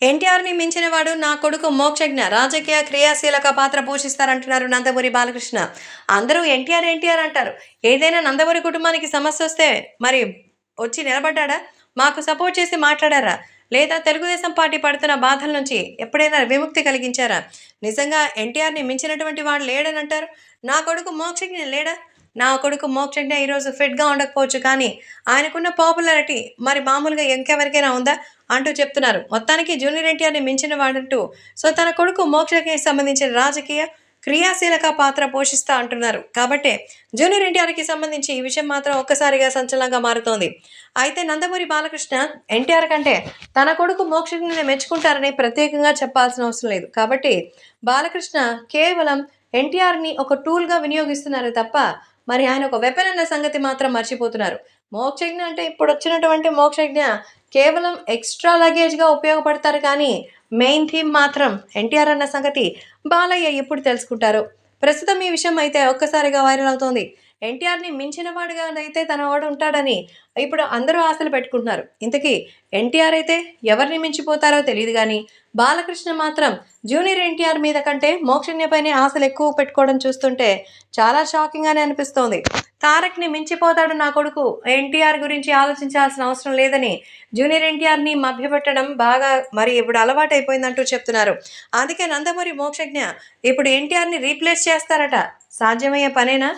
ఎన్టీఆర్‌ని మించినవాడు నా కొడుకు మోక్షజ్ఞ. రాజకీయ క్రియాశీలక పాత్ర పోషిస్తారంటున్నారు నందమూరి బాలకృష్ణ. అందరూ ఎన్టీఆర్, ఎన్టీఆర్ అంటారు. ఏదైనా నందమూరి కుటుంబానికి సమస్యొస్తే మరి వచ్చి నిలబడ్డాడా? మాకు సపోర్ట్ చేసి మాట్లాడారా? లేదా తెలుగుదేశం పార్టీ పడుతున్న బాధల నుంచి ఎప్పుడైనా విముక్తి కలిగించారా? నిజంగా ఎన్టీఆర్‌ని మించినటువంటి వాడు లేడనంటారు. నా కొడుకు మోక్షజ్ఞ లేడా? నా కొడుకు మోక్షజ్ఞ ఈరోజు ఫిట్‌గా ఉండకపోవచ్చు కానీ, ఆయనకున్న పాపులారిటీ మరి మామూలుగా ఇంకెవరికైనా ఉందా? అంటూ చెప్తున్నారు. మొత్తానికి జూనియర్ ఎన్టీఆర్‌ని మించిన వాడంటూ తన కొడుకు మోక్షకి సంబంధించిన రాజకీయ క్రియాశీలక పాత్ర పోషిస్తా అంటున్నారు. కాబట్టే జూనియర్ ఎన్టీఆర్‌కి సంబంధించి ఈ విషయం మాత్రం ఒక్కసారిగా సంచలనంగా మారుతోంది. అయితే నందమూరి బాలకృష్ణ ఎన్టీఆర్ కంటే తన కొడుకు మోక్షజ్ఞని మెచ్చుకుంటారని ప్రత్యేకంగా చెప్పాల్సిన అవసరం లేదు. కాబట్టి బాలకృష్ణ కేవలం ఎన్టీఆర్‌ని ఒక టూల్‌గా వినియోగిస్తున్నారు తప్ప మరి ఆయన ఒక వెపన్ అన్న సంగతి మాత్రం మర్చిపోతున్నారు. మోక్షజ్ఞ అంటే ఇప్పుడొచ్చినటువంటి మోక్షజ్ఞ కేవలం ఎక్స్‌ట్రా లగేజ్‌గా ఉపయోగపడతారు కానీ, మెయిన్ థీమ్ మాత్రం ఎన్టీఆర్ అన్న సంగతి బాలయ్య ఎప్పుడు తెలుసుకుంటారో. ప్రస్తుతం ఈ విషయం అయితే ఒక్కసారిగా వైరల్ అవుతోంది. ఎన్టీఆర్‌ని మించిన వాడుగానైతే తన వాడు ఉంటాడని ఇప్పుడు అందరూ ఆశలు పెట్టుకుంటున్నారు. ఇంతకీ ఎన్టీఆర్ అయితే ఎవరిని మించిపోతారో తెలీదు గానీ, బాలకృష్ణ మాత్రం జూనియర్ ఎన్టీఆర్ మీద కంటే మోక్షజ్ఞపైనే ఆశలు ఎక్కువ పెట్టుకోవడం చూస్తుంటే చాలా షాకింగ్‌గానే అనిపిస్తోంది. తారక్‌ని మించిపోతాడు నా కొడుకు. ఎన్టీఆర్ గురించి ఆలోచించాల్సిన అవసరం లేదని జూనియర్ ఎన్టీఆర్‌ని మభ్యపెట్టడం బాగా మరి ఇప్పుడు అలవాటైపోయిందంటూ చెప్తున్నారు. అందుకే నందమూరి మోక్షజ్ఞ ఇప్పుడు ఎన్టీఆర్‌ని రీప్లేస్ చేస్తారట. సాధ్యమయ్యే పనేనా?